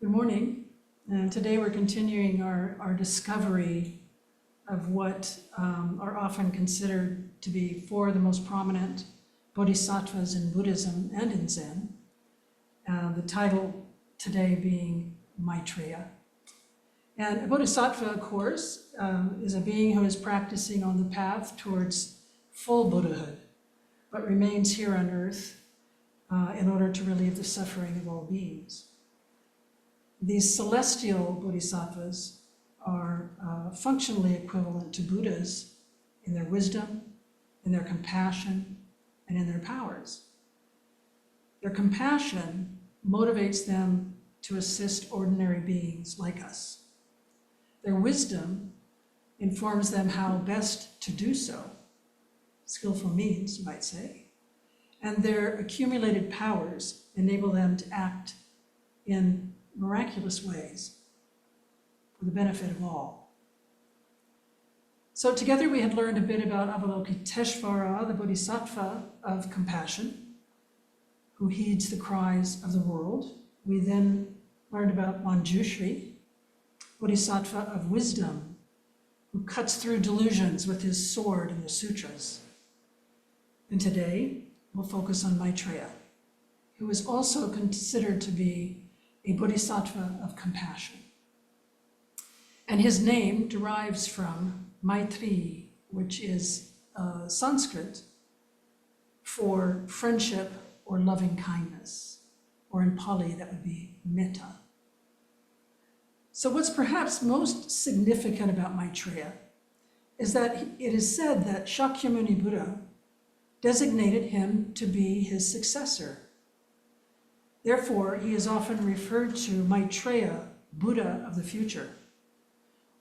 Good morning. And today we're continuing our discovery of what are often considered to be four of the most prominent bodhisattvas in Buddhism and in Zen. The title today being Maitreya. And a bodhisattva, of course, is a being who is practicing on the path towards full Buddhahood, but remains here on earth in order to relieve the suffering of all beings. These celestial bodhisattvas are functionally equivalent to Buddhas in their wisdom, in their compassion, and in their powers. Their compassion motivates them to assist ordinary beings like us. Their wisdom informs them how best to do so, skillful means, you might say, and their accumulated powers enable them to act in miraculous ways for the benefit of all. So together we had learned a bit about Avalokiteshvara, the bodhisattva of compassion, who heeds the cries of the world. We then learned about Manjushri, bodhisattva of wisdom, who cuts through delusions with his sword in the sutras. And today we'll focus on Maitreya, who is also considered to be a bodhisattva of compassion. And his name derives from Maitri, which is Sanskrit for friendship or loving kindness, or in Pali that would be metta. So what's perhaps most significant about Maitreya is that it is said that Shakyamuni Buddha designated him to be his successor. Therefore, he is often referred to Maitreya, Buddha of the future,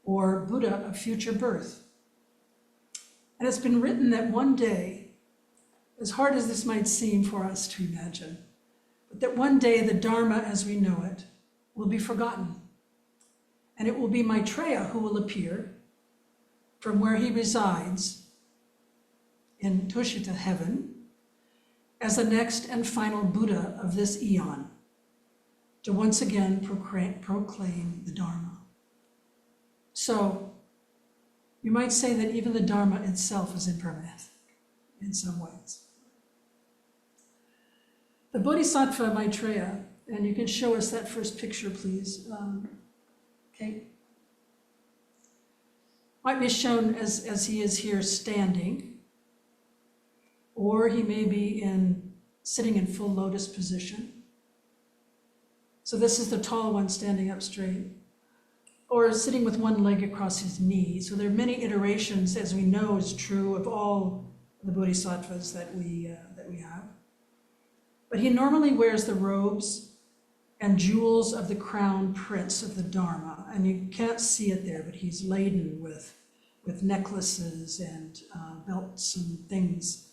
or Buddha of future birth. And it's been written that one day, as hard as this might seem for us to imagine, but that one day the Dharma as we know it will be forgotten. And it will be Maitreya who will appear from where he resides in Tushita heaven as the next and final Buddha of this eon, to once again proclaim the Dharma. So you might say that even the Dharma itself is impermanent in some ways. The Bodhisattva Maitreya, and you can show us that first picture, please, Kate. Might be shown as he is here standing, or he may be sitting in full lotus position. So this is the tall one standing up straight, or sitting with one leg across his knee. So there are many iterations, as we know is true of all the bodhisattvas that we have. But he normally wears the robes and jewels of the crown prince of the Dharma, and you can't see it there, but he's laden with necklaces and belts and things.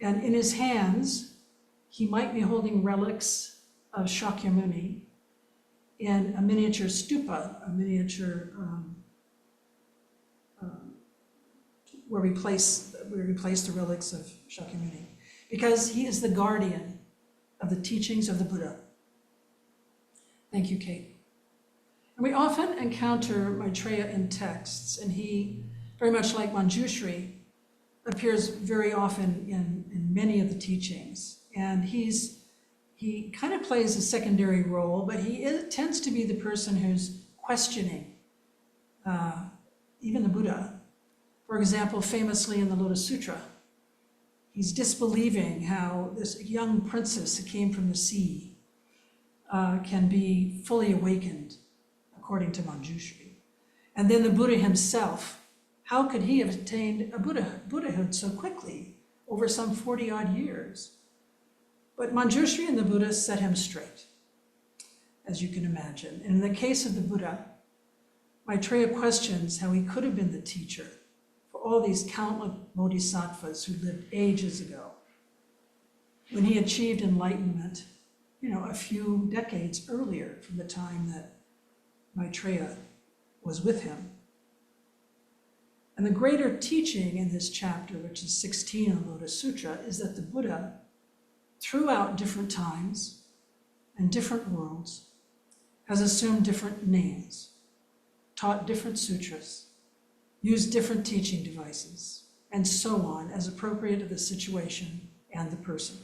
And in his hands, he might be holding relics of Shakyamuni in a miniature stupa, a miniature where we place the relics of Shakyamuni, because he is the guardian of the teachings of the Buddha. Thank you, Kate. And we often encounter Maitreya in texts, and he, very much like Manjushri, appears very often in many of the teachings. And he kind of plays a secondary role, but he tends to be the person who's questioning even the Buddha. For example, famously in the Lotus Sutra, he's disbelieving how this young princess who came from the sea can be fully awakened, according to Manjushri. And then the Buddha himself, how could he have attained a Buddhahood so quickly, over some 40-odd years? But Manjushri and the Buddha set him straight, as you can imagine. And in the case of the Buddha, Maitreya questions how he could have been the teacher for all these countless bodhisattvas who lived ages ago, when he achieved enlightenment, a few decades earlier from the time that Maitreya was with him. And the greater teaching in this chapter, which is 16 in the Lotus Sutra, is that the Buddha, throughout different times and different worlds, has assumed different names, taught different sutras, used different teaching devices, and so on as appropriate to the situation and the person.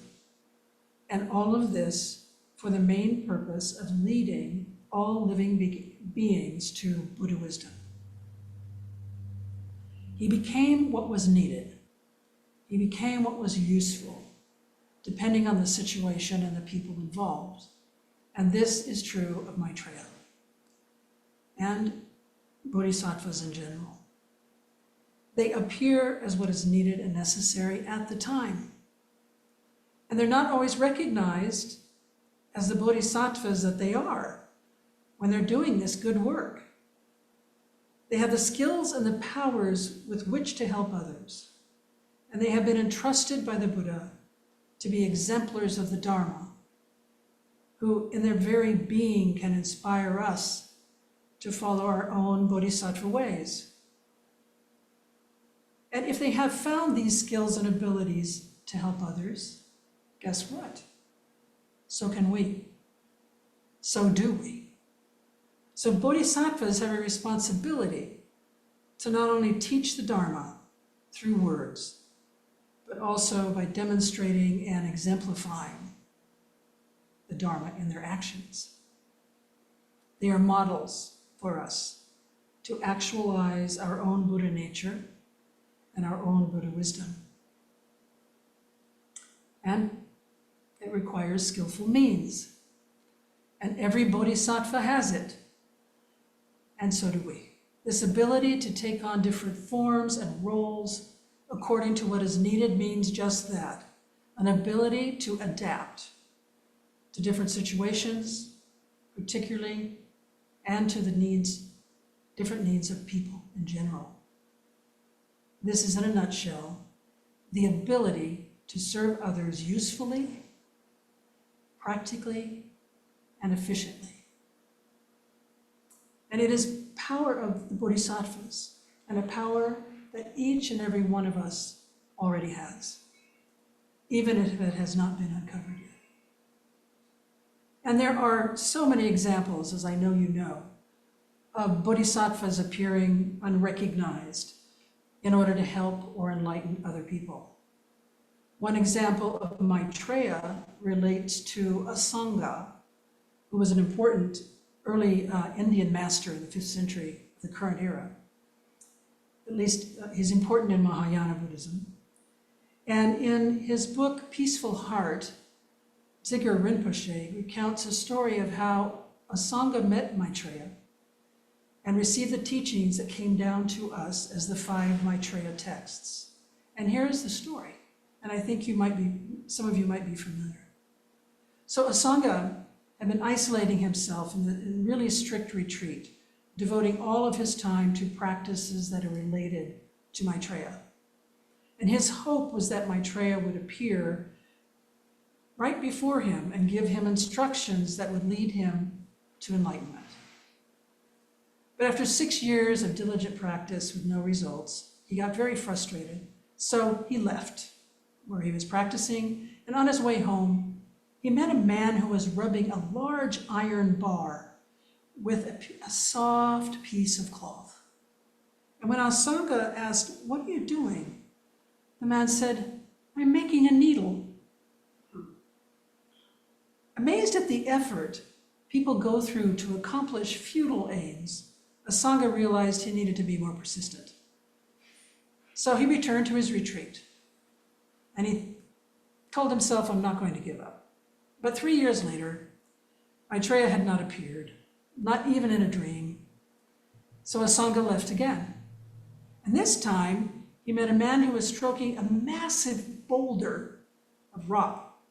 And all of this for the main purpose of leading all living beings to Buddha wisdom. He became what was needed. He became what was useful, depending on the situation and the people involved. And this is true of Maitreya and Bodhisattvas in general. They appear as what is needed and necessary at the time. And they're not always recognized as the Bodhisattvas that they are when they're doing this good work. They have the skills and the powers with which to help others. And they have been entrusted by the Buddha to be exemplars of the Dharma, who in their very being can inspire us to follow our own Bodhisattva ways. And if they have found these skills and abilities to help others, guess what? So can we. So do we. So Bodhisattvas have a responsibility to not only teach the Dharma through words, but also by demonstrating and exemplifying the Dharma in their actions. They are models for us to actualize our own Buddha nature and our own Buddha wisdom. And it requires skillful means. And every bodhisattva has it. And so do we. This ability to take on different forms and roles according to what is needed means just that, an ability to adapt to different situations, particularly, and to the different needs of people in general. This is, in a nutshell, the ability to serve others usefully, practically, and efficiently. And it is power of the bodhisattvas, and a power that each and every one of us already has, even if it has not been uncovered yet. And there are so many examples, as I know you know, of bodhisattvas appearing unrecognized in order to help or enlighten other people. One example of Maitreya relates to a Sangha, who was an important early Indian master in the 5th century of the current era. At least he's important in Mahayana Buddhism. And in his book, Peaceful Heart, Dzigar Rinpoche recounts a story of how a Sangha met Maitreya and received the teachings that came down to us as the 5 Maitreya texts. And here's the story, and I think some of you might be familiar. So a Sangha had been isolating himself in really strict retreat, devoting all of his time to practices that are related to Maitreya. And his hope was that Maitreya would appear right before him and give him instructions that would lead him to enlightenment. But after 6 years of diligent practice with no results, he got very frustrated. So he left where he was practicing, and on his way home, he met a man who was rubbing a large iron bar with a soft piece of cloth. And when our Sangha asked, "What are you doing?" the man said, "I'm making a needle." Amazed at the effort people go through to accomplish futile aims, a Sangha realized he needed to be more persistent. So he returned to his retreat, and he told himself, "I'm not going to give up." But 3 years later, Maitreya had not appeared, not even in a dream. So a Sangha left again. And this time, he met a man who was stroking a massive boulder of rock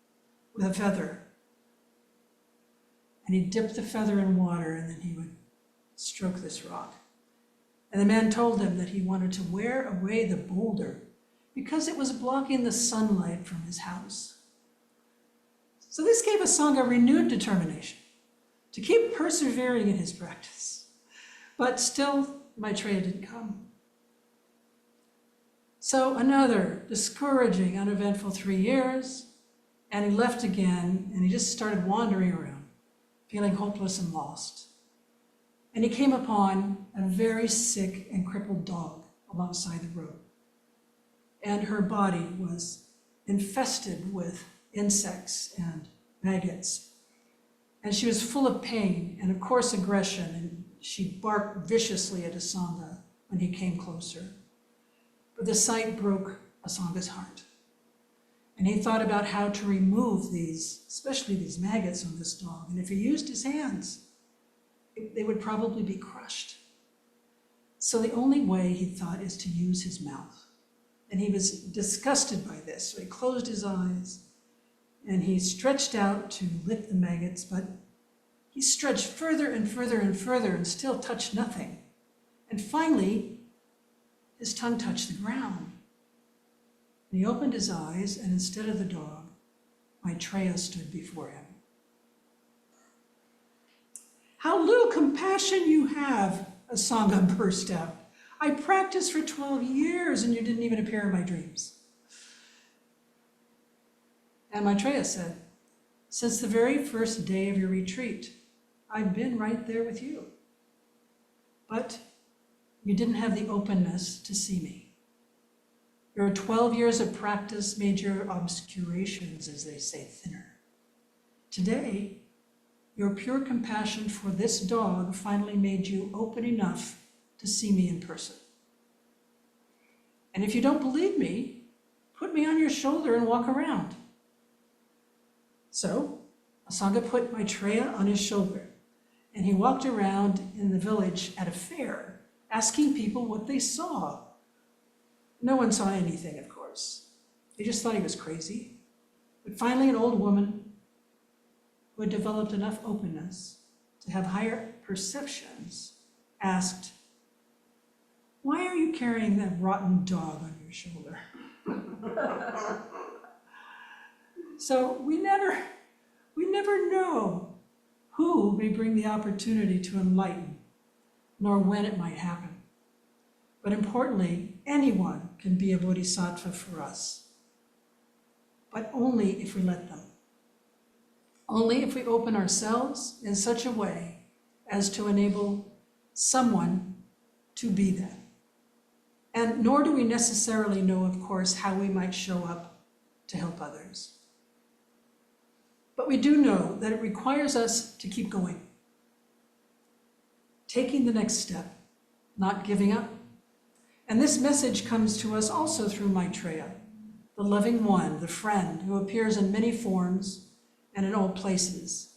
with a feather. And he dipped the feather in water, and then he would stroke this rock. And the man told him that he wanted to wear away the boulder because it was blocking the sunlight from his house. So this gave a Sangha renewed determination to keep persevering in his practice. But still, Maitreya didn't come. So another discouraging, uneventful 3 years, and he left again, and he just started wandering around. feeling hopeless and lost. And he came upon a very sick and crippled dog alongside the road. And her body was infested with insects and maggots. And she was full of pain and, of course, aggression, and she barked viciously at Asanga when he came closer. But the sight broke Asanga's heart. And he thought about how to remove these, especially these maggots on this dog. And if he used his hands, they would probably be crushed. So the only way, he thought, is to use his mouth. And he was disgusted by this, so he closed his eyes and he stretched out to lick the maggots, but he stretched further and further and further and still touched nothing. And finally, his tongue touched the ground. And he opened his eyes, and instead of the dog, Maitreya stood before him. "How little compassion you have," Asanga burst out. "I practiced for 12 years and you didn't even appear in my dreams." And Maitreya said, "Since the very first day of your retreat, I've been right there with you. But you didn't have the openness to see me. Your 12 years of practice made your obscurations, as they say, thinner. Today, your pure compassion for this dog finally made you open enough to see me in person. And if you don't believe me, put me on your shoulder and walk around." So Asanga put Maitreya on his shoulder, and he walked around in the village at a fair, asking people what they saw. No one saw anything, of course. They just thought he was crazy. But finally, an old woman who had developed enough openness to have higher perceptions asked, "Why are you carrying that rotten dog on your shoulder?" So we never know who may bring the opportunity to enlighten, nor when it might happen. But importantly, anyone can be a bodhisattva for us, but only if we let them. Only if we open ourselves in such a way as to enable someone to be that. And nor do we necessarily know, of course, how we might show up to help others. But we do know that it requires us to keep going, taking the next step, not giving up. And this message comes to us also through Maitreya, the loving one, the friend who appears in many forms and in all places.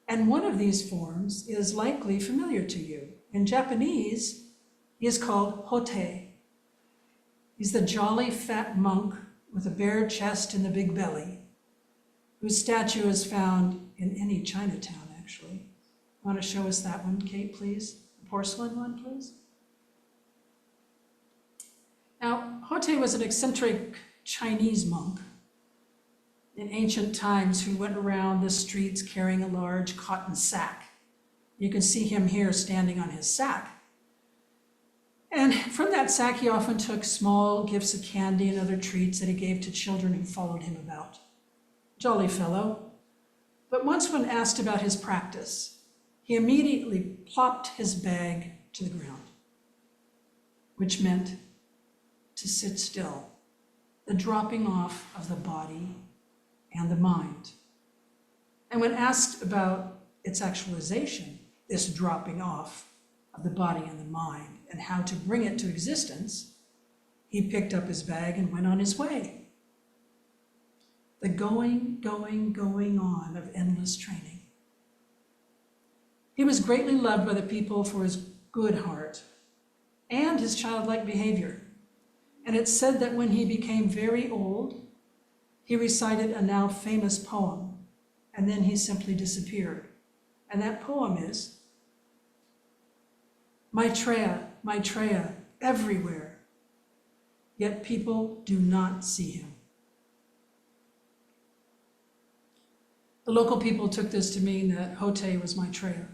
And one of these forms is likely familiar to you. In Japanese, he is called Hotei. He's the jolly fat monk with a bare chest and a big belly, whose statue is found in any Chinatown, actually. Want to show us that one, Kate, please? The porcelain one, please. Now, Hotei was an eccentric Chinese monk in ancient times who went around the streets carrying a large cotton sack. You can see him here standing on his sack. And from that sack, he often took small gifts of candy and other treats that he gave to children who followed him about. Jolly fellow. But once when asked about his practice, he immediately plopped his bag to the ground, which meant to sit still, the dropping off of the body and the mind. And when asked about its actualization, this dropping off of the body and the mind, and how to bring it to existence, he picked up his bag and went on his way. The going on of endless training. He was greatly loved by the people for his good heart and his childlike behavior. And it's said that when he became very old, he recited a now famous poem, and then he simply disappeared. And that poem is, "Maitreya, Maitreya, everywhere, yet people do not see him." The local people took this to mean that Hotei was Maitreya,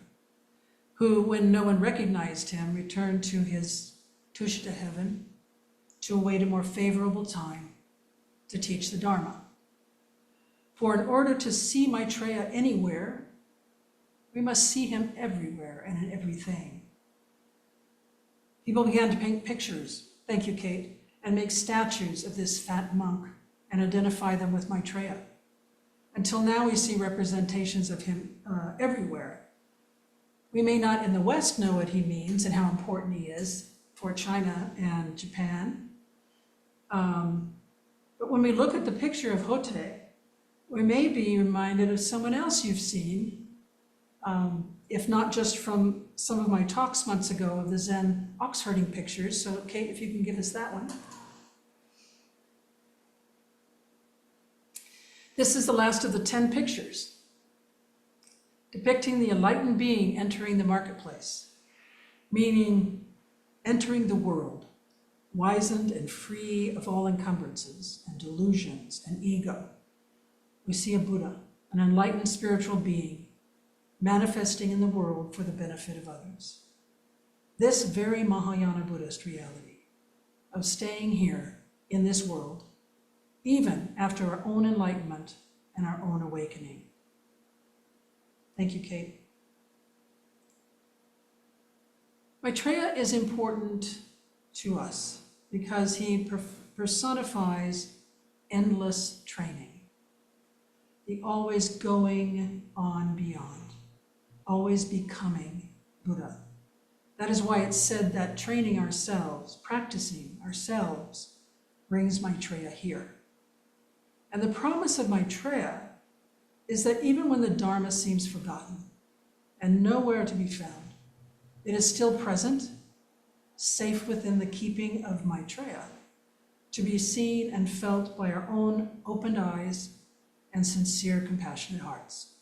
who, when no one recognized him, returned to his Tushita heaven to await a more favorable time to teach the Dharma. For in order to see Maitreya anywhere, We must see him everywhere and in everything. People began to paint pictures, thank you, Kate, and make statues of this fat monk and identify them with Maitreya. Until now, we see representations of him everywhere. We may not in the West know what he means and how important he is for China and Japan. But when we look at the picture of Hote, we may be reminded of someone else you've seen, if not just from some of my talks months ago of the Zen ox herding pictures. So Kate, if you can give us that one. This is the last of the 10 pictures, depicting the enlightened being entering the marketplace, meaning entering the world, wizened and free of all encumbrances and delusions and ego. We see a Buddha, an enlightened spiritual being, manifesting in the world for the benefit of others. This very Mahayana Buddhist reality of staying here in this world, even after our own enlightenment and our own awakening. Thank you, Kate. Maitreya is important to us because he personifies endless training, the always going on beyond, always becoming Buddha. That is why it's said that training ourselves, practicing ourselves, brings Maitreya here. And the promise of Maitreya is that even when the Dharma seems forgotten and nowhere to be found, it is still present, safe within the keeping of Maitreya, to be seen and felt by our own opened eyes and sincere, compassionate hearts.